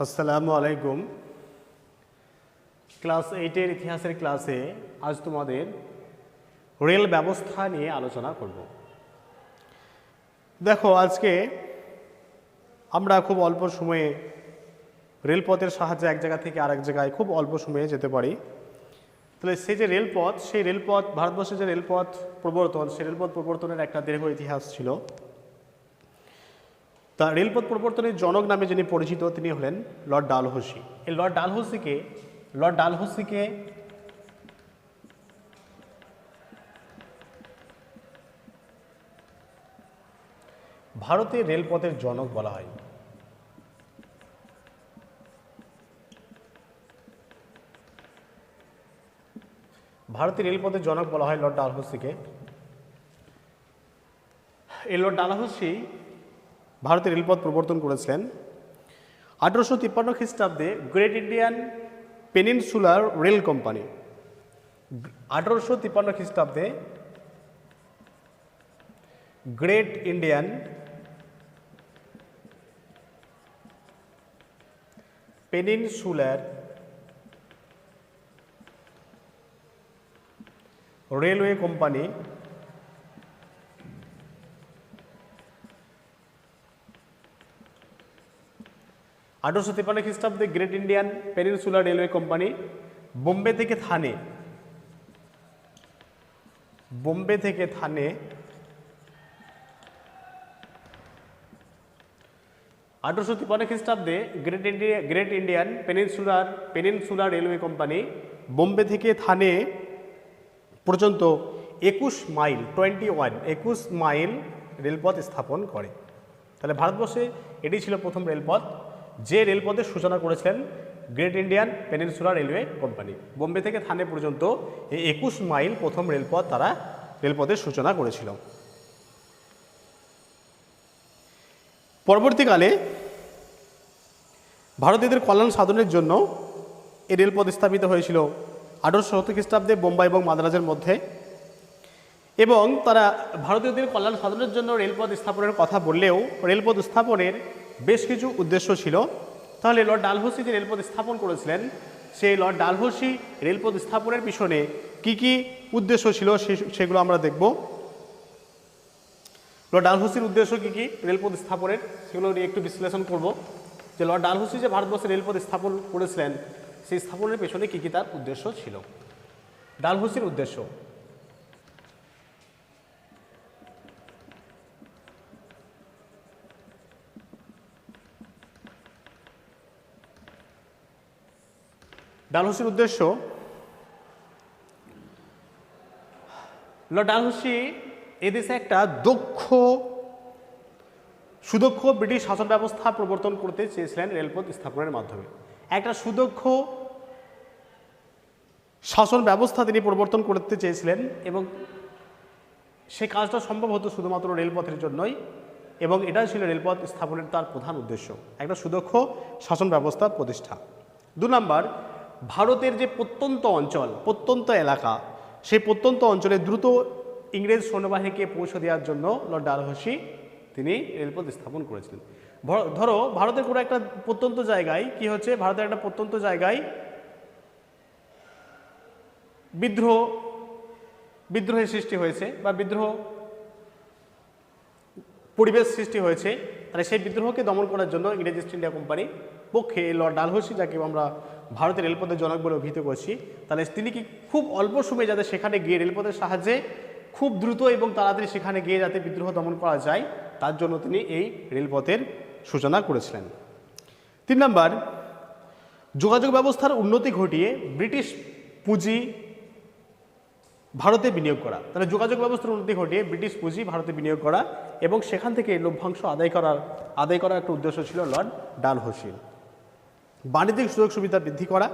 আসসালামু আলাইকুম। ক্লাস 8-এর ইতিহাসের ক্লাসে আজ তোমাদের রেল ব্যবস্থা নিয়ে আলোচনা করব। দেখো, আজকে আমরা খুব অল্প সময়ে রেলপথের সাহায্যে এক জায়গা থেকে আরেক জায়গায় খুব অল্প সময়ে যেতে পারি। তাহলে সেই যে রেলপথ, সেই রেলপথ ভারতবর্ষের যে রেলপথ প্রবর্তন, সেই রেলপথ প্রবর্তনের একটা দীর্ঘ ইতিহাস ছিল। তা রেলপথ প্রবর্তনের জনক নামে যিনি পরিচিত তিনি হলেন লর্ড ডালহৌসি। এই লর্ড ডালহৌসিকে ভারতের রেলপথের জনক বলা হয়। ভারতের রেলপথের জনক বলা হয় লর্ড ডালহৌসিকে। এই লর্ড ডালহৌসি ভারতের রেলপথ প্রবর্তন করেছিলেন 1853 খ্রিস্টাব্দে Great Indian Peninsular rail company. 1853 খ্রিস্টাব্দে Great Indian Peninsular railway company খ্রিস্টাব্দে Great Indian Peninsular railway company Bombay থেকে থানে 1853 খ্রিস্টাব্দে Great Indian Peninsular railway company Bombay থেকে থানে পর্যন্ত 21 মাইল রেলপথ স্থাপন করে। তাহলে ভারতবর্ষে এটি ছিল প্রথম রেলপথ, যে রেলপথের সূচনা করেছিলেন great Indian Peninsular railway company. Bombay থেকে থানে পর্যন্ত এই 21 মাইল প্রথম রেলপথ তারা রেলপথের সূচনা করেছিল। পরবর্তীকালে ভারতীয়দের কল্যাণ সাধনের জন্য এই রেলপথ স্থাপিত হয়েছিল 1870 খ্রিস্টাব্দে বোম্বাই এবং মাদ্রাজের মধ্যে, এবং তারা ভারতীয়দের কল্যাণ সাধনের জন্য রেলপথ স্থাপনের কথা বললেও রেলপথ স্থাপনের বেশ কিছু উদ্দেশ্য ছিল। তাহলে লর্ড ডালহৌসি যে রেলপথ স্থাপন করেছিলেন, সেই লর্ড ডালহৌসি রেলপথ স্থাপনের পিছনে কি কি উদ্দেশ্য ছিল সেগুলো আমরা দেখব। লর্ড ডালহৌসির উদ্দেশ্য কি কি রেলপথ স্থাপনের, সেগুলো নিয়ে একটু বিশ্লেষণ করব। যে লর্ড ডালহৌসি যে ভারতবর্ষে রেলপথ স্থাপন করেছিলেন, সেই স্থাপনের পেছনে কি কি তার উদ্দেশ্য ছিল। ডালহৌসির উদ্দেশ্য: ডালহৌসির উদ্দেশ্য, লর্ড ডালহৌসি এদেশে একটা সুদক্ষ ব্রিটিশ শাসন ব্যবস্থা প্রবর্তন করতে চেয়েছিলেন রেলপথ স্থাপনের মাধ্যমে। একটা সুদক্ষ শাসন ব্যবস্থা তিনি প্রবর্তন করতে চেয়েছিলেন, এবং সে কাজটা সম্ভব হতো শুধুমাত্র রেলপথের জন্যই, এবং এটাই ছিল রেলপথ স্থাপনের তার প্রধান উদ্দেশ্য, একটা সুদক্ষ শাসন ব্যবস্থা প্রতিষ্ঠা। 2 নম্বর, ভারতের যে প্রত্যন্ত এলাকা, সেই প্রত্যন্ত অঞ্চলে দ্রুত ইংরেজ সৈন্যবাহিনীকে পৌঁছে দেওয়ার জন্য লর্ড ডালহৌসি তিনি রেলপথ স্থাপন করেছিলেন। ধরো ভারতের কোনো একটা প্রত্যন্ত জায়গায় কি হচ্ছে, ভারতের একটা প্রত্যন্ত জায়গায় বিদ্রোহের সৃষ্টি হয়েছে বা পরিবেশ সৃষ্টি হয়েছে, তাহলে সেই বিদ্রোহকে দমন করার জন্য ইংরেজ ইস্ট ইন্ডিয়া কোম্পানি পক্ষে লর্ড ডালহৌসি, যাকে আমরা ভারতের রেলপথের জনক বলে অভিহিত করছি, তাহলে তিনি কি খুব অল্প সময়ে যাতে সেখানে গিয়ে রেলপথের সাহায্যে খুব দ্রুত এবং তাড়াতাড়ি সেখানে গিয়ে যাতে বিদ্রোহ দমন করা যায়, তার জন্য তিনি এই রেলপথের সূচনা করেছিলেন। 3 নম্বর, যোগাযোগ ব্যবস্থার উন্নতি ঘটিয়ে ব্রিটিশ পুঁজি ভারতে বিনিয়োগ করা। তাহলে যোগাযোগ ব্যবস্থার উন্নতি ঘটিয়ে ব্রিটিশ পুঁজি ভারতে বিনিয়োগ করা এবং সেখান থেকে লভ্যাংশ আদায় করার একটা উদ্দেশ্য ছিল লর্ড ডালহৌসির। বাণিজ্যিক সুযোগ সুবিধা বৃদ্ধি করা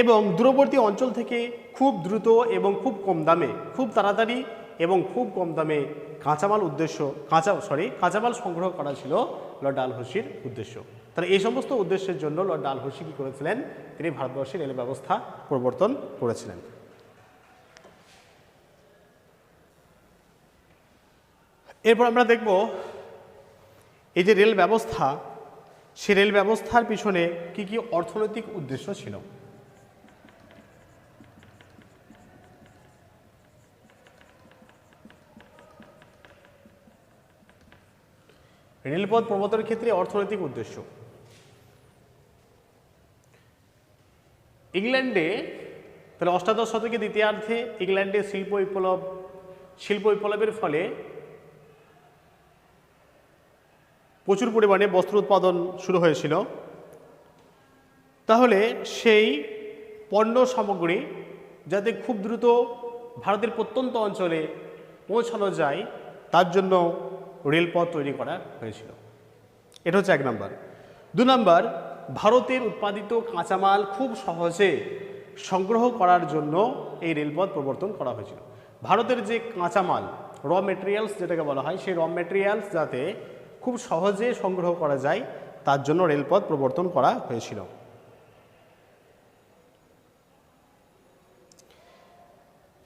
এবং দূরবর্তী অঞ্চল থেকে খুব দ্রুত এবং খুব তাড়াতাড়ি এবং খুব কম দামে কাঁচামাল সংগ্রহ করা ছিল লর্ড ডালহৌসির উদ্দেশ্য। তাহলে এই সমস্ত উদ্দেশ্যের জন্য লর্ড ডালহৌসি কী করেছিলেন, তিনি ভারতবর্ষের রেল ব্যবস্থা প্রবর্তন করেছিলেন। এরপর আমরা দেখব এই যে রেল ব্যবস্থা, সে রেল ব্যবস্থার পিছনে কি কি অর্থনৈতিক উদ্দেশ্য ছিল? রেলপথ প্রবর্তনের ক্ষেত্রে অর্থনৈতিক উদ্দেশ্য। ইংল্যান্ডে তাহলে অষ্টাদশ শতকের দ্বিতীয়ার্ধে ইংল্যান্ডে শিল্প বিপ্লবের ফলে প্রচুর পরিমাণে বস্ত্র উৎপাদন শুরু হয়েছিল। তাহলে সেই পণ্য সামগ্রী যাতে খুব দ্রুত ভারতের প্রত্যন্ত অঞ্চলে পৌঁছানো যায় তার জন্য রেলপথ তৈরি করা হয়েছিল। এটা হচ্ছে 1 নম্বর। 2 নম্বর, ভারতের উৎপাদিত কাঁচামাল খুব সহজে সংগ্রহ করার জন্য এই রেলপথ প্রবর্তন করা হয়েছিল। ভারতের যে কাঁচামাল র মেটেরিয়ালস যেটাকে বলা হয়, সেই র মেটেরিয়ালস যাতে খুব সহজে সংগ্রহ করা যায় তার জন্য রেলপথ প্রবর্তন করা হয়েছিল।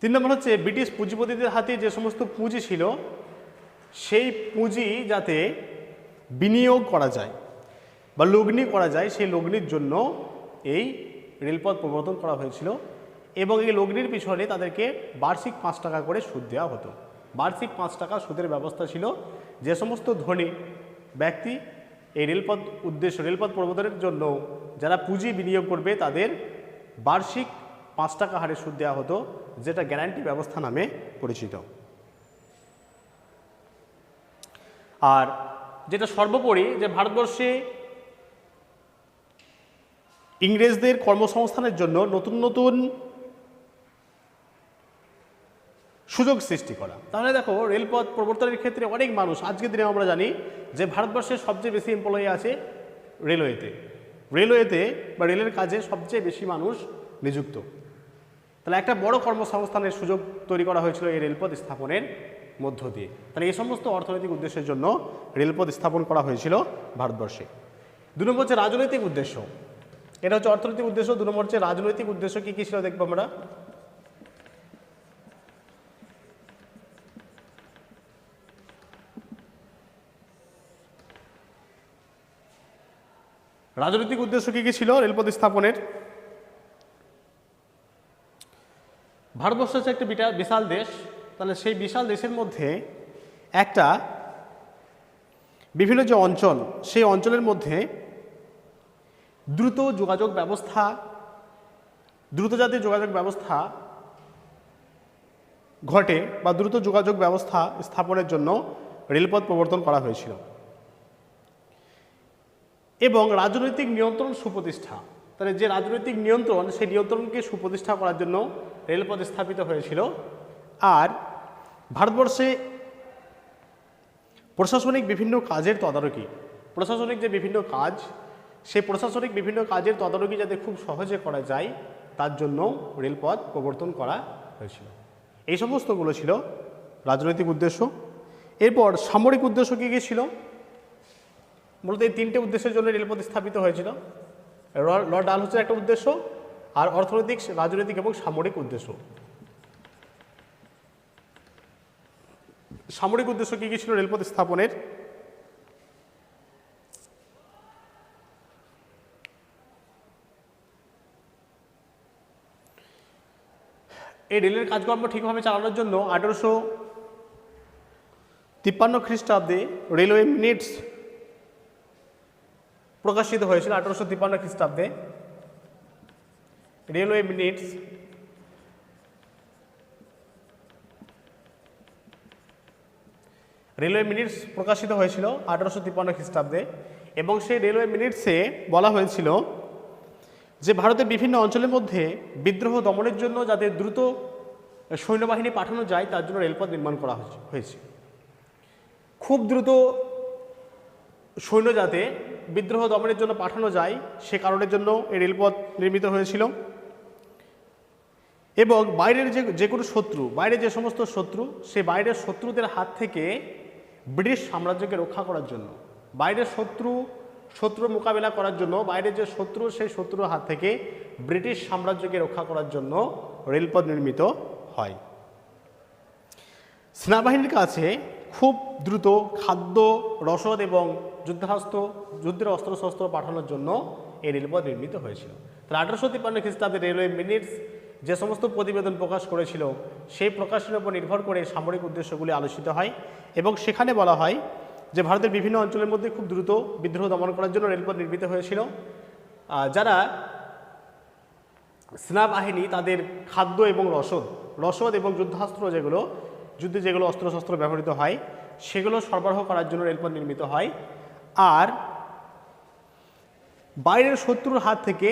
3 নম্বর হচ্ছে ব্রিটিশ পুঁজিপতিদের হাতে যে সমস্ত পুঁজি ছিল সেই পুঁজি যাতে বিনিয়োগ করা যায় বা লগ্নি করা যায়, সেই লগ্নির জন্য এই রেলপথ প্রবর্তন করা হয়েছিল। এবং এই লগ্নির পিছনে তাদেরকে বার্ষিক 5 টাকা করে সুদ দেওয়া হতো। বার্ষিক 5 টাকা সুদের ব্যবস্থা ছিল। যে সমস্ত ধনী ব্যক্তি এই রেলপথ প্রবর্তনের জন্য যারা পুঁজি বিনিয়োগ করবে তাদের বার্ষিক 5 টাকা হারে সুদ দেওয়া হতো, যেটা গ্যারান্টি ব্যবস্থা নামে পরিচিত। আর যেটা সর্বোপরি যে ভারতবর্ষে ইংরেজদের কর্মসংস্থানের জন্য নতুন নতুন সুযোগ সৃষ্টি করা। তাহলে দেখো রেলপথ প্রবর্তনের ক্ষেত্রে অনেক মানুষ, আজকের দিনে আমরা জানি যে ভারতবর্ষের সবচেয়ে বেশি এমপ্লয়ি আছে রেলওয়েতে বা রেলের কাজে সবচেয়ে বেশি মানুষ নিযুক্ত। তাহলে একটা বড় কর্মসংস্থানের সুযোগ তৈরি করা হয়েছিল এই রেলপথ স্থাপনের মধ্য দিয়ে। তাহলে এই সমস্ত অর্থনৈতিক উদ্দেশ্যের জন্য রেলপথ স্থাপন করা হয়েছিল ভারতবর্ষে। 2 নম্বর হচ্ছে রাজনৈতিক উদ্দেশ্য। এটা হচ্ছে অর্থনৈতিক উদ্দেশ্য। 2 নম্বর হচ্ছে রাজনৈতিক উদ্দেশ্য কি কি ছিল দেখবো আমরা। রাজনৈতিক উদ্দেশ্য কি কি ছিল রেলপথ স্থাপনের? ভারতবর্ষ হচ্ছে একটা বিশাল দেশ। তাহলে সেই বিশাল দেশের মধ্যে একটা বিভিন্ন যে অঞ্চল, সেই অঞ্চলের মধ্যে দ্রুত যাতে যোগাযোগ ব্যবস্থা ঘটে বা দ্রুত যোগাযোগ ব্যবস্থা স্থাপনের জন্য রেলপথ প্রবর্তন করা হয়েছিল। এবং রাজনৈতিক নিয়ন্ত্রণ সুপ্রতিষ্ঠা, তাহলে যে রাজনৈতিক নিয়ন্ত্রণ, সেই নিয়ন্ত্রণকে সুপ্রতিষ্ঠা করার জন্য রেলপথ স্থাপিত হয়েছিল। আর ভারতবর্ষে প্রশাসনিক বিভিন্ন কাজের তদারকি, প্রশাসনিক যে বিভিন্ন কাজ, সেই প্রশাসনিক বিভিন্ন কাজের তদারকি যাতে খুব সহজে করা যায় তার জন্য রেলপথ প্রবর্তন করা হয়েছিল। এই সমস্তগুলো ছিল রাজনৈতিক উদ্দেশ্য। এরপর সামরিক উদ্দেশ্য কী কী ছিল? মূলত এই 3টে উদ্দেশ্যের জন্য রেলপথ স্থাপিত হয়েছিল। লর্ড ডালহৌসির একটা উদ্দেশ্য, আর অর্থনৈতিক, রাজনৈতিক এবং সামরিক উদ্দেশ্য। সামরিক উদ্দেশ্য কী কী ছিল রেলপথ স্থাপনের? এই রেলের কাজকর্ম ঠিকভাবে চালানোর জন্য 1853 খ্রিস্টাব্দে রেলওয়ে মিনিটস প্রকাশিত হয়েছিল। 1853 খ্রিস্টাব্দে রেলওয়ে মিনিটস প্রকাশিত হয়েছিল 1853 খ্রিস্টাব্দে। এবং সেই রেলওয়ে মিনিটসে বলা হয়েছিল যে ভারতের বিভিন্ন অঞ্চলের মধ্যে বিদ্রোহ দমনের জন্য যাতে দ্রুত সৈন্যবাহিনী পাঠানো যায় তার জন্য রেলপথ নির্মাণ করা হয়েছে। খুব দ্রুত সৈন্য যাতে বিদ্রোহ দমনের জন্য পাঠানো যায় সে কারণের জন্য এই রেলপথ নির্মিত হয়েছিল। এবং বাইরের যে কোনো শত্রু, বাইরে যে সমস্ত শত্রু, সেই বাইরের শত্রুদের হাত থেকে ব্রিটিশ সাম্রাজ্যকে রক্ষা করার জন্য, বাইরের শত্রু মোকাবেলা করার জন্য, বাইরের যে শত্রু সেই শত্রুর হাত থেকে ব্রিটিশ সাম্রাজ্যকে রক্ষা করার জন্য রেলপথ নির্মিত হয়। সেনাবাহিনীর কাছে খুব দ্রুত খাদ্য, রসদ এবং যুদ্ধের অস্ত্রশস্ত্র পাঠানোর জন্য এই রেলপথ নির্মিত হয়েছিল। তাহলে 1853 খ্রিস্টাব্দে রেলওয়ে মিনিটস যে সমস্ত প্রতিবেদন প্রকাশ করেছিল সেই প্রকাশের উপর নির্ভর করে সামরিক উদ্দেশ্যগুলি আলোচিত হয় এবং সেখানে বলা হয় যে ভারতের বিভিন্ন অঞ্চলের মধ্যে খুব দ্রুত বিদ্রোহ দমন করার জন্য রেলপথ নির্মিত হয়েছিল। যারা সেনাবাহিনী তাদের খাদ্য এবং রসদ এবং যুদ্ধে যেগুলো অস্ত্রশস্ত্র ব্যবহৃত হয় সেগুলো সরবরাহ করার জন্য রেলপথ নির্মিত হয়। আর বাইরের শত্রুর হাত থেকে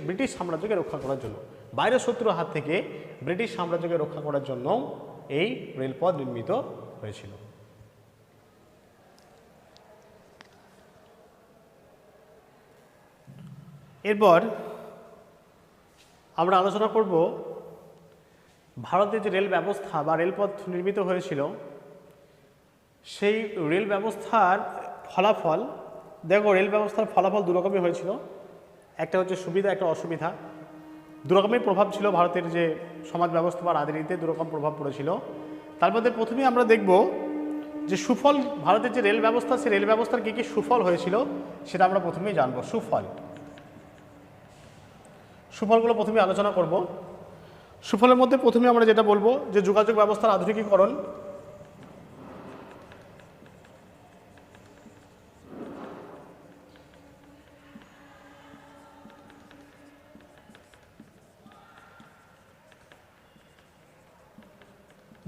ব্রিটিশ সাম্রাজ্যকে রক্ষা করার জন্য এই রেলপথ নির্মিত হয়েছিল। এরপর আমরা আলোচনা করব ভারতের যে রেল ব্যবস্থা বা রেলপথ নির্মিত হয়েছিল সেই রেল ব্যবস্থার ফলাফল। দেখো, রেল ব্যবস্থার ফলাফল দুরকমই হয়েছিল, একটা হচ্ছে সুবিধা, একটা অসুবিধা। দুরকমের প্রভাব ছিল ভারতের যে সমাজ ব্যবস্থা বা রাজনীতিতে, দুরকম প্রভাব পড়েছিল। তার মধ্যে প্রথমেই আমরা দেখব যে সুফল, ভারতের যে রেল ব্যবস্থা সেই রেল ব্যবস্থার কী কী সুফল হয়েছিল সেটা আমরা প্রথমেই জানব। সুফলগুলো প্রথমে আলোচনা করব। সুফলের মধ্যে প্রথমে আমরা যেটা বলবো যে যোগাযোগ ব্যবস্থার আধুনিকীকরণ।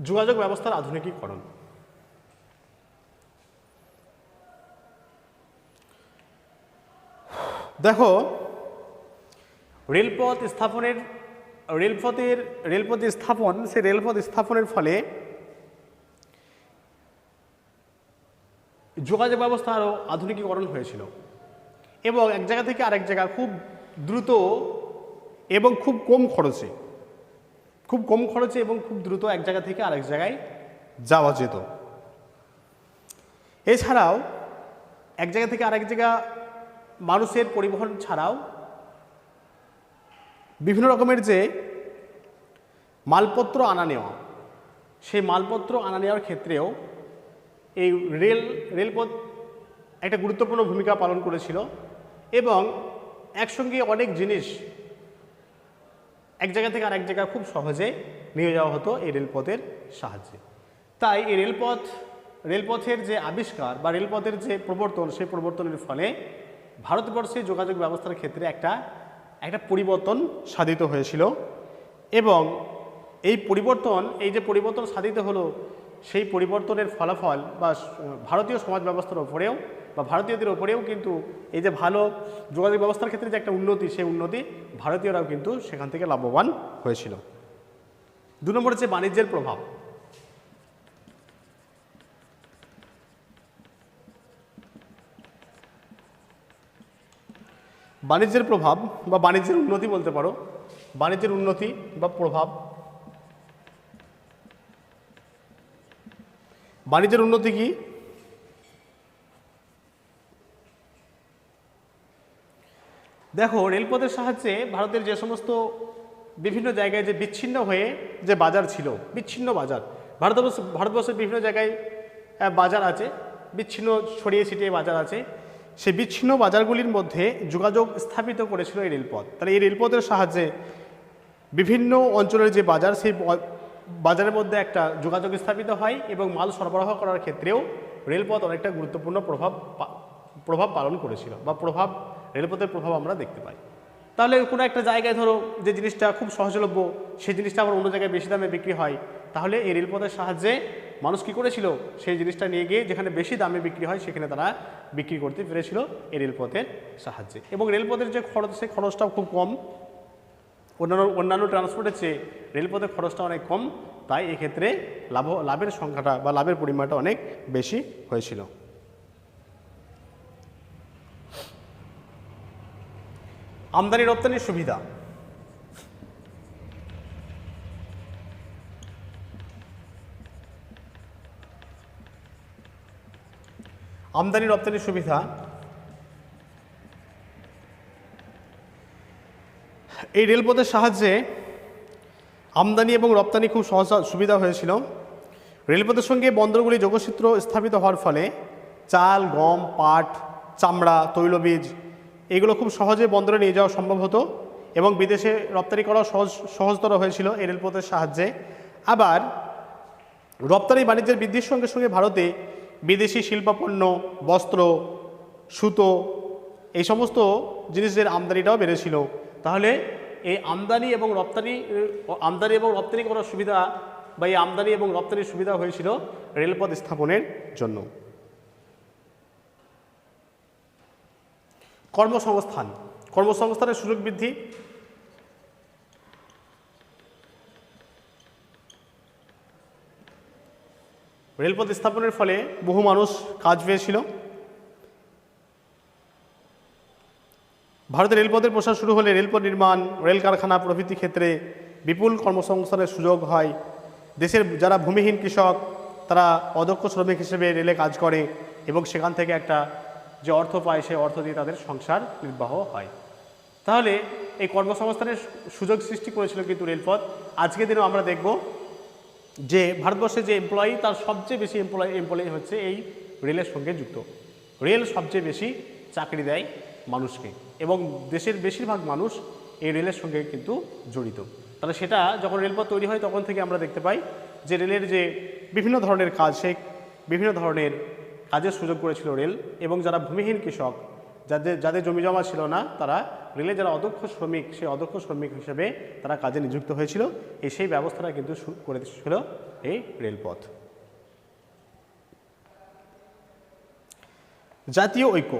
যোগাযোগ ব্যবস্থার আধুনিকীকরণ। দেখো, রেলপথ স্থাপনের ফলে যোগাযোগ ব্যবস্থা আরও আধুনিকীকরণ হয়েছিল এবং এক জায়গা থেকে আরেক জায়গা খুব দ্রুত এবং খুব কম খরচে এবং খুব দ্রুত এক জায়গা থেকে আরেক জায়গায় যাওয়া যেত। এছাড়াও এক জায়গা থেকে আরেক জায়গা মানুষের পরিবহন ছাড়াও বিভিন্ন রকমের যে মালপত্র আনা নেওয়া, সেই মালপত্র আনা নেওয়ার ক্ষেত্রেও এই রেলপথ একটা গুরুত্বপূর্ণ ভূমিকা পালন করেছিল এবং একসঙ্গে অনেক জিনিস এক জায়গা থেকে আরেক জায়গা খুব সহজে নিয়ে যাওয়া হতো এই রেলপথের সাহায্যে। তাই এই রেলপথের যে আবিষ্কার বা রেলপথের যে প্রবর্তন, সেই প্রবর্তনের ফলে ভারতবর্ষে যোগাযোগ ব্যবস্থার ক্ষেত্রে একটা পরিবর্তন সাধিত হয়েছিল এবং এই যে পরিবর্তন সাধিত হলো সেই পরিবর্তনের ফলাফল বা ভারতীয় সমাজ ব্যবস্থার ওপরেও বা ভারতীয়দের ওপরেও কিন্তু এই যে ভালো যোগাযোগ ব্যবস্থার ক্ষেত্রে যে একটা উন্নতি, সেই উন্নতি ভারতীয়রাও কিন্তু সেখান থেকে লাভবান হয়েছিল। 2 নম্বর হচ্ছে বাণিজ্যের প্রভাব। বাণিজ্যের প্রভাব বা বাণিজ্যের উন্নতি বলতে পারো, বাণিজ্যের উন্নতি বা প্রভাব। বাণিজ্যের উন্নতি কি? দেখো, রেলপথের সাহায্যে ভারতের যে সমস্ত বিভিন্ন জায়গায় যে বিচ্ছিন্ন হয়ে যে বাজার ছিল, বিচ্ছিন্ন বাজার, ভারতবর্ষের বিভিন্ন জায়গায় বাজার আছে, বিচ্ছিন্ন ছড়িয়ে ছিটিয়ে বাজার আছে, সেই বিচ্ছিন্ন বাজারগুলির মধ্যে যোগাযোগ স্থাপিত করেছিল এই রেলপথ। তাহলে এই রেলপথের সাহায্যে বিভিন্ন অঞ্চলের যে বাজার, সেই বাজারের মধ্যে একটা যোগাযোগ স্থাপিত হয় এবং মাল সরবরাহ করার ক্ষেত্রেও রেলপথ অনেকটা গুরুত্বপূর্ণ প্রভাব পালন করেছিল বা রেলপথের প্রভাব আমরা দেখতে পাই। তাহলে কোনো একটা জায়গায় ধরো যে জিনিসটা খুব সহজলভ্য, সেই জিনিসটা আবার অন্য জায়গায় বেশি দামে বিক্রি হয়, তাহলে এই রেলপথের সাহায্যে মানুষ কী করেছিল, সেই জিনিসটা নিয়ে গিয়ে যেখানে বেশি দামে বিক্রি হয় সেখানে তারা বিক্রি করতে পেরেছিল এই রেলপথের সাহায্যে। এবং রেলপথের যে খরচ, সেই খরচটাও খুব কম, অন্যান্য ট্রান্সপোর্টের চেয়ে রেলপথের খরচটা অনেক কম, তাই এক্ষেত্রে লাভের সংখ্যাটা বা লাভের পরিমাণটা অনেক বেশি হয়েছিল। আমদানি রপ্তানির সুবিধা। আমদানি রপ্তানির সুবিধা। এই রেলপথের সাহায্যে আমদানি এবং রপ্তানি খুব সুবিধা হয়েছিল। রেলপথের সঙ্গে বন্দরগুলি যোগসূত্র স্থাপিত হওয়ার ফলে চাল, গম, পাট, চামড়া, তৈলবীজ এগুলো খুব সহজে বন্দরে নিয়ে যাওয়া সম্ভব হতো এবং বিদেশে রপ্তানি করা সহজতর হয়েছিল এই রেলপথের সাহায্যে। আবার রপ্তানি বাণিজ্যের বৃদ্ধির সঙ্গে সঙ্গে ভারতে বিদেশি শিল্পপণ্য, বস্ত্র, সুতো এই সমস্ত জিনিসের আমদানিটাও বেড়েছিল। তাহলে এই আমদানি এবং রপ্তানি করার সুবিধা বা এই আমদানি এবং রপ্তানির সুবিধা হয়েছিল রেলপথ স্থাপনের জন্য। কর্মসংস্থানের সুযোগ বৃদ্ধি। রেলপথ স্থাপনের ফলে বহু মানুষ কাজ পেয়েছিল। ভারতের রেলপথের প্রসার শুরু হলে রেলপথ নির্মাণ, রেল কারখানা প্রভৃতি ক্ষেত্রে বিপুল কর্মসংস্থানের সুযোগ হয়। দেশের যারা ভূমিহীন কৃষক তারা অদক্ষ শ্রমিক হিসেবে রেলে কাজ করে এবং সেখান থেকে একটা যে অর্থ পায় সেই অর্থ দিয়ে তাদের সংসার নির্বাহ হয়। তাহলে এই কর্মসংস্থানের সুযোগ সৃষ্টি করেছিল কিন্তু রেলপথ। আজকের দিনেও আমরা দেখব যে ভারতবর্ষে যে এমপ্লয়ি তার সবচেয়ে বেশি এমপ্লয়ি হচ্ছে এই রেলের সঙ্গে যুক্ত। রেল সবচেয়ে বেশি চাকরি দেয় মানুষকে এবং দেশের বেশিরভাগ মানুষ এই রেলের সঙ্গে কিন্তু জড়িত। তাহলে সেটা যখন রেলপথ তৈরি হয় তখন থেকে আমরা দেখতে পাই যে রেলের যে বিভিন্ন ধরনের কাজ, সেই বিভিন্ন ধরনের কাজের সুযোগ করেছিল রেল। এবং যারা ভূমিহীন কৃষক, যাদের জমি জমা ছিল না, তারা রেলে যারা অদক্ষ শ্রমিক, সেই অদক্ষ শ্রমিক হিসেবে তারা কাজে নিযুক্ত হয়েছিল। সেই ব্যবস্থাটা কিন্তু করে দিয়েছিল এই রেলপথ। জাতীয় ঐক্য।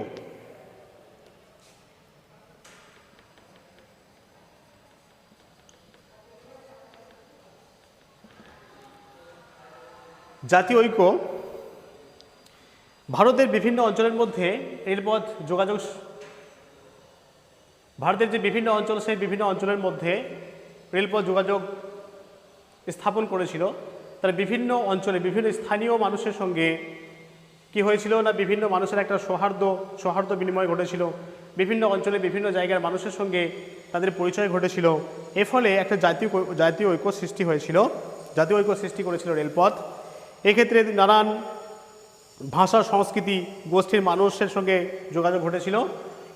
জাতীয় ঐক্য ভারতের বিভিন্ন অঞ্চলের মধ্যে রেলপথ যোগাযোগ, ভারতের যে বিভিন্ন অঞ্চল সেই বিভিন্ন অঞ্চলের মধ্যে রেলপথ যোগাযোগ স্থাপন করেছিল। তার বিভিন্ন অঞ্চলে বিভিন্ন স্থানীয় মানুষের সঙ্গে কি হয়েছিল না, বিভিন্ন মানুষের একটা সৌহার্দ্য বিনিময় ঘটেছিল। বিভিন্ন অঞ্চলে বিভিন্ন জায়গার মানুষের সঙ্গে তাদের পরিচয় ঘটেছিল। এর ফলে একটা জাতীয় ঐক্য সৃষ্টি হয়েছিল, জাতীয় ঐক্য সৃষ্টি করেছিল রেলপথ। এক্ষেত্রে নানান ভাষা, সংস্কৃতি, গোষ্ঠীর মানুষের সঙ্গে যোগাযোগ ঘটেছিল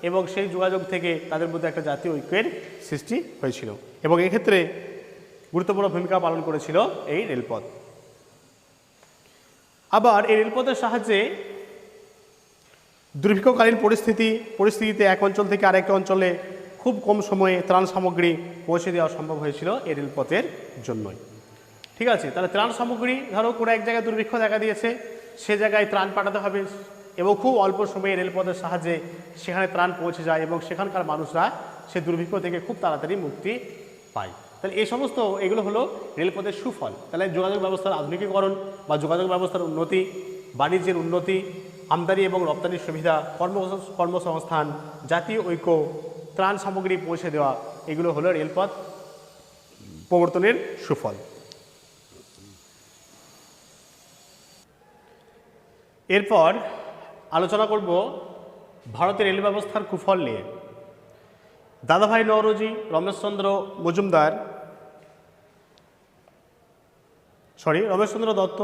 এবং সেই যোগাযোগ থেকে তাদের মধ্যে একটা জাতীয় ঐক্যের সৃষ্টি হয়েছিল এবং এক্ষেত্রে গুরুত্বপূর্ণ ভূমিকা পালন করেছিল এই রেলপথ। আবার এই রেলপথের সাহায্যে দুর্ভিক্ষকালীন পরিস্থিতিতে এক অঞ্চল থেকে আরেক অঞ্চলে খুব কম সময়ে ত্রাণ সামগ্রী পৌঁছে দেওয়া সম্ভব হয়েছিল এই রেলপথের জন্যই। ঠিক আছে, তাহলে ত্রাণ সামগ্রী, ধরো কোনো এক জায়গায় দুর্ভিক্ষ দেখা দিয়েছে, সে জায়গায় ত্রাণ পাঠাতে হবে এবং খুব অল্প সময়ে রেলপথের সাহায্যে সেখানে ত্রাণ পৌঁছে যায় এবং সেখানকার মানুষরা সে দুর্ভিক্ষ থেকে খুব তাড়াতাড়ি মুক্তি পায়। তাহলে এই সমস্ত এগুলো হলো রেলপথের সুফল। তাহলে যোগাযোগ ব্যবস্থার আধুনিকীকরণ বা যোগাযোগ ব্যবস্থার উন্নতি, বাণিজ্যের উন্নতি, আমদানি এবং রপ্তানির সুবিধা, কর্মসংস্থান, জাতীয় ঐক্য, ত্রাণ সামগ্রী পৌঁছে দেওয়া, এগুলো হলো রেলপথ প্রবর্তনের সুফল। এরপর আলোচনা করব ভারতের রেল ব্যবস্থার কুফল নিয়ে। দাদাভাই নওরোজি, রমেশচন্দ্র দত্ত,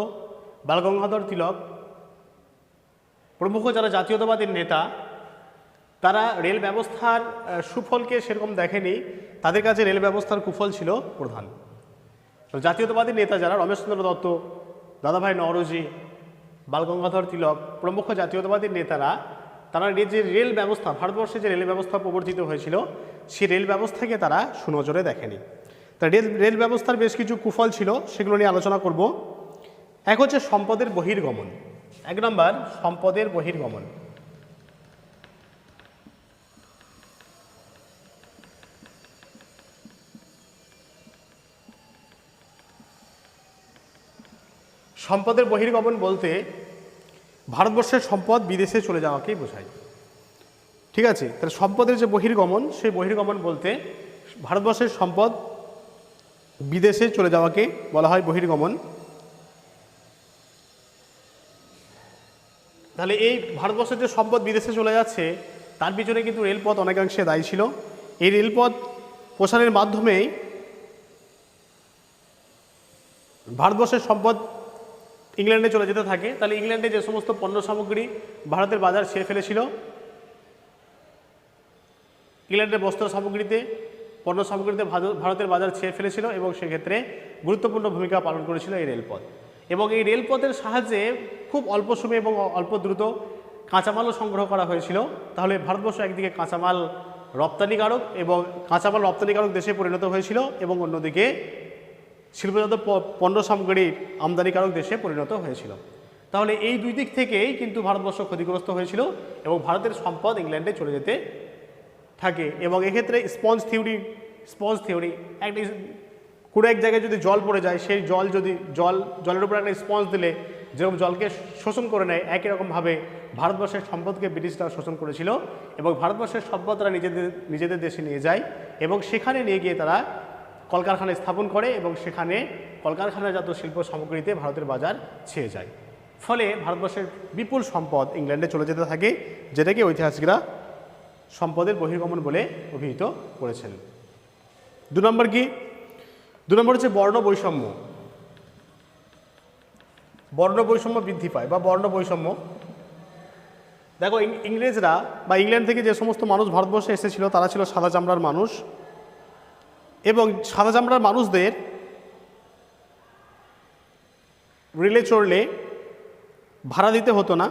বালগঙ্গাধর তিলক প্রমুখ যারা জাতীয়তাবাদী নেতা, তারা রেল ব্যবস্থার সুফলকে সেরকম দেখেনি, তাদের কাছে রেল ব্যবস্থার কুফল ছিল প্রধান। জাতীয়তাবাদী নেতা যারা রমেশচন্দ্র দত্ত, দাদাভাই নওরোজি, বালগঙ্গাধর তিলক প্রমুখ জাতীয়তাবাদী নেতারা, তারা যে রেল ব্যবস্থা, ভারতবর্ষে যে রেল ব্যবস্থা প্রবর্তিত হয়েছিল সেই রেল ব্যবস্থাকে তারা সুনজরে দেখেনি। তা রেল ব্যবস্থার বেশ কিছু কুফল ছিল, সেগুলো নিয়ে আলোচনা করব। এক হচ্ছে সম্পদের বহির্গমন। 1 নম্বর, সম্পদের বহির্গমন। সম্পদের বহির্গমন বলতে ভারতবর্ষের সম্পদ বিদেশে চলে যাওয়াকেই বোঝায়। ঠিক আছে, তাহলে সম্পদের যে বহির্গমন, সেই বহির্গমন বলতে ভারতবর্ষের সম্পদ বিদেশে চলে যাওয়াকে বলা হয় বহির্গমন। তাহলে এই ভারতবর্ষের যে সম্পদ বিদেশে চলে যাচ্ছে তার পিছনে কিন্তু রেলপথ অনেকাংশে দায়ী ছিল। এই রেলপথ প্রসারের মাধ্যমেই ভারতবর্ষের সম্পদ ইংল্যান্ডে চলে যেতে থাকে, তাহলে ইংল্যান্ডে যে সমস্ত পণ্য সামগ্রী ভারতের বাজার ছেয়ে ফেলেছিল, ইংল্যান্ডের বস্ত্র সামগ্রীতে পণ্য সামগ্রীতে ভারতের বাজার ছেয়ে ফেলেছিল এবং সেক্ষেত্রে গুরুত্বপূর্ণ ভূমিকা পালন করেছিল এই রেলপথ। এবং এই রেলপথের সাহায্যে খুব অল্প সময়ে এবং অল্প দ্রুত কাঁচামালও সংগ্রহ করা হয়েছিল। তাহলে ভারতবর্ষ একদিকে কাঁচামাল রপ্তানিকারক এবং কাঁচামাল রপ্তানিকারক দেশে পরিণত হয়েছিল এবং অন্যদিকে শিল্পজাত পণ্য সামগ্রীর আমদানিকারক দেশে পরিণত হয়েছিল। তাহলে এই দুই দিক থেকেই কিন্তু ভারতবর্ষ ক্ষতিগ্রস্ত হয়েছিল এবং ভারতের সম্পদ ইংল্যান্ডে চলে যেতে থাকে। এবং এক্ষেত্রে স্পঞ্জ থিওরি একটা কোনো এক জায়গায় যদি জল পড়ে যায়, সেই জল যদি জলের উপর একটা স্পঞ্জ দিলে যেরকম জলকে শোষণ করে নেয়, একই রকমভাবে ভারতবর্ষের সম্পদকে ব্রিটিশরা শোষণ করেছিল এবং ভারতবর্ষের সম্পদ তারা নিজেদের দেশে নিয়ে যায় এবং সেখানে নিয়ে গিয়ে তারা কলকারখানা স্থাপন করে এবং সেখানে কলকারখানাজাত শিল্প সামগ্রীতে ভারতের বাজার ছেয়ে যায়। ফলে ভারতবর্ষের বিপুল সম্পদ ইংল্যান্ডে চলে যেতে থাকে, যেটাকে ঐতিহাসিকরা সম্পদের বহির্গমন বলে অভিহিত করেছেন। 2 নম্বর কি? 2 নম্বর হচ্ছে বর্ণ বৈষম্য। বর্ণ বৈষম্য বৃদ্ধি পায় বা বর্ণ বৈষম্য। দেখো, ইংরেজরা বা ইংল্যান্ড থেকে যে সমস্ত মানুষ ভারতবর্ষে এসেছিল তারা ছিল সাদা চামড়ার মানুষ এবং সাদা চামড়ার মানুষদের রেলে চড়লে ভাড়া দিতে হতো না।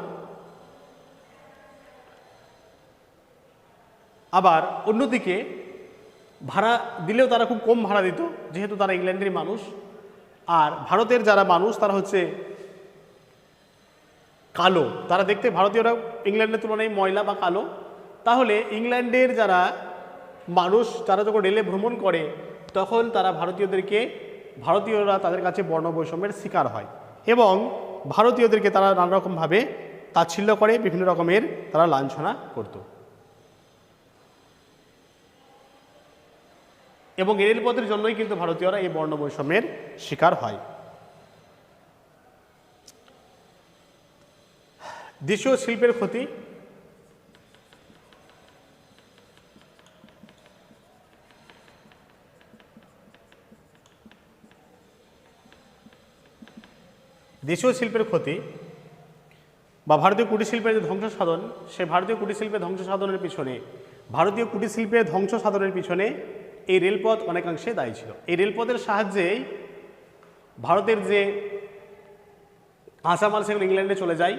আবার অন্যদিকে ভাড়া দিলেও তারা খুব কম ভাড়া দিত, যেহেতু তারা ইংল্যান্ডের মানুষ। আর ভারতের যারা মানুষ তারা হচ্ছে কালো, তারা দেখতে ভারতীয়রা ইংল্যান্ডের তুলনায় ময়লা বা কালো। তাহলে ইংল্যান্ডের যারা মানুষ তারা যখন রেলে ভ্রমণ করে তখন তারা ভারতীয়রা তাদের কাছে বর্ণ বৈষম্যের শিকার হয় এবং ভারতীয়দেরকে তারা নানা রকমভাবে তাচ্ছিল্য করে, বিভিন্ন রকমের তারা লাঞ্ছনা করত। এবং রেলপথের জন্যই কিন্তু ভারতীয়রা এই বর্ণ বৈষম্যের শিকার হয়। দেশীয় শিল্পের ক্ষতি। দেশীয় শিল্পের ক্ষতি বা ভারতীয় কুটির শিল্পের যে ধ্বংস সাধন, সে ভারতীয় কুটির শিল্পের ধ্বংস সাধনের পিছনে এই রেলপথ অনেকাংশে দায়ী ছিল। এই রেলপথের সাহায্যেই ভারতের যে কাঁচামাল সেগুলো ইংল্যান্ডে চলে যায়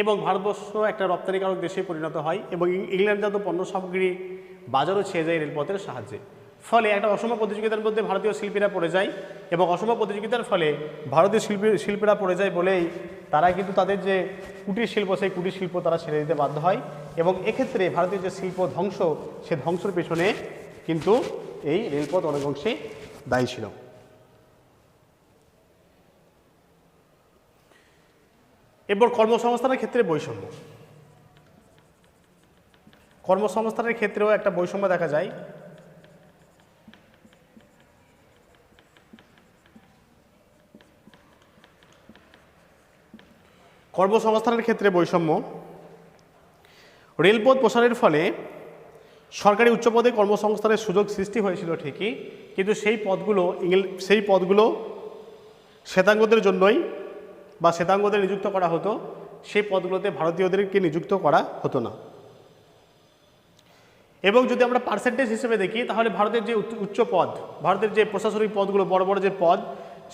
এবং ভারতবর্ষ একটা রপ্তানিকারক দেশে পরিণত হয় এবং ইংল্যান্ডজাত পণ্য সামগ্রী বাজারও ছেয়ে যায় রেলপথের সাহায্যে। ফলে একটা অসম প্রতিযোগিতার মধ্যে ভারতীয় শিল্পীরা পড়ে যায় এবং অসম প্রতিযোগিতার ফলে ভারতীয় শিল্পীরা পড়ে যায় বলেই তারা কিন্তু তাদের যে কুটির শিল্প, সেই কুটির শিল্প তারা ছেড়ে দিতে বাধ্য হয় এবং এক্ষেত্রে ভারতীয় যে শিল্প ধ্বংস, সে ধ্বংসের পেছনে কিন্তু এই রেলপথ অনেক অংশে দায়ী ছিল। এরপর কর্মসংস্থানের ক্ষেত্রে বৈষম্য। কর্মসংস্থানের ক্ষেত্রেও একটা বৈষম্য দেখা যায়। কর্মসংস্থানের ক্ষেত্রে বৈষম্য। রেলপথ প্রসারের ফলে সরকারি উচ্চ পদে কর্মসংস্থানের সুযোগ সৃষ্টি হয়েছিল ঠিকই, কিন্তু সেই পদগুলো শ্বেতাঙ্গদের জন্যই বা শ্বেতাঙ্গদের নিযুক্ত করা হতো, সেই পদগুলোতে ভারতীয়দেরকে নিযুক্ত করা হতো না। এবং যদি আমরা পার্সেন্টেজ হিসেবে দেখি তাহলে ভারতের যে উচ্চ পদ, ভারতের যে প্রশাসনিক পদগুলো, বড় বড় যে পদ,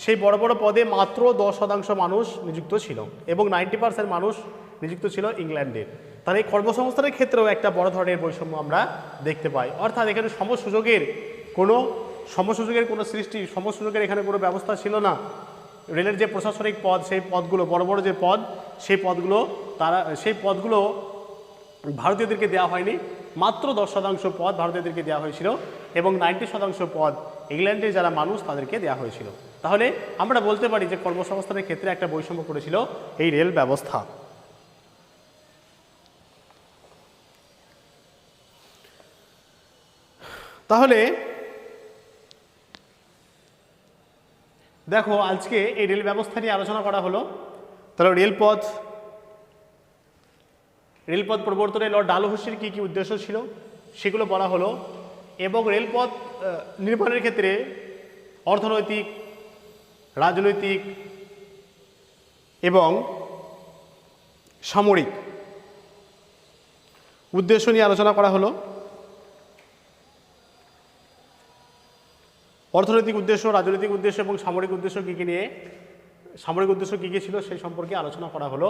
সেই বড় বড় পদে মাত্র 10% মানুষ নিযুক্ত ছিল এবং 90% মানুষ নিযুক্ত ছিল ইংল্যান্ডের। তাহলে এই কর্মসংস্থানের ক্ষেত্রেও একটা বড় ধরনের বৈষম্য আমরা দেখতে পাই। অর্থাৎ এখানে সমসুযোগের কোনো সৃষ্টি, সমসুযোগের এখানে কোনো ব্যবস্থা ছিল না। রেলের যে প্রশাসনিক পদ, সেই পদগুলো, বড় বড় যে পদ, সেই পদগুলো ভারতীয়দেরকে দেওয়া হয়নি। মাত্র 10% পদ ভারতীয়দেরকে দেওয়া হয়েছিল এবং 90% পদ ইংল্যান্ডের যারা মানুষ তাদেরকে দেওয়া হয়েছিল। তাহলে আমরা বলতে পারি যে কর্মসংস্থানের ক্ষেত্রে একটা বৈষম্য করেছিল এই রেল ব্যবস্থা। তাহলে দেখো, আজকে এই রেল ব্যবস্থা নিয়ে আলোচনা করা হলো। তাহলে রেলপথ প্রবর্তনে লর্ড ডালহৌসির কী কী উদ্দেশ্য ছিল সেগুলো বলা হলো এবং রেলপথ নির্মাণের ক্ষেত্রে অর্থনৈতিক, রাজনৈতিক এবং সামরিক উদ্দেশ্য নিয়ে আলোচনা করা হলো। অর্থনৈতিক উদ্দেশ্য, রাজনৈতিক উদ্দেশ্য এবং সামরিক উদ্দেশ্য কী কী নিয়ে, সামরিক উদ্দেশ্য কী কী ছিল সেই সম্পর্কে আলোচনা করা হলো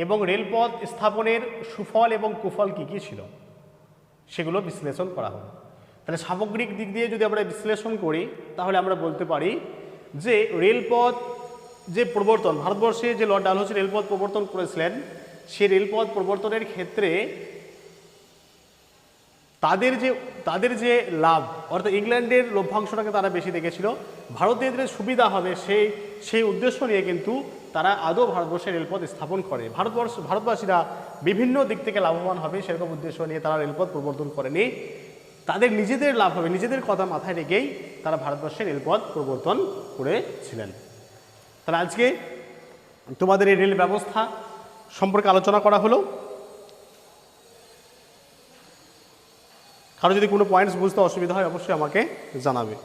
এবং রেলপথ স্থাপনের সুফল এবং কুফল কী কী ছিল সেগুলো বিশ্লেষণ করা হলো। তাহলে সামগ্রিক দিক দিয়ে যদি আমরা বিশ্লেষণ করি তাহলে আমরা বলতে পারি যে রেলপথ যে প্রবর্তন, ভারতবর্ষে যে লর্ড ডালহৌসি রেলপথ প্রবর্তন করেছিলেন, সেই রেলপথ প্রবর্তনের ক্ষেত্রে তাদের যে লাভ, অর্থাৎ ইংল্যান্ডের লভ্যাংশটাকে তারা বেশি দেখেছিল, ভারতীয়দের সুবিধা হবে সেই উদ্দেশ্য নিয়ে কিন্তু তারা আদৌ ভারতবর্ষে রেলপথ স্থাপন করে। ভারতবাসীরা বিভিন্ন দিক থেকে লাভবান হবে সেরকম উদ্দেশ্য নিয়ে তারা রেলপথ প্রবর্তন করেনি। তাদের নিজেদের লাভ হবে, নিজেদের কথা মাথায় রেখেই তারা ভারতবর্ষে রেলপথ প্রবর্তন করেছিলেন। তাহলে আজকে তোমাদের এই রেল ব্যবস্থা সম্পর্কে আলোচনা করা হলো। কারো যদি কোনো পয়েন্টস বুঝতে অসুবিধা হয় অবশ্যই আমাকে জানাবে।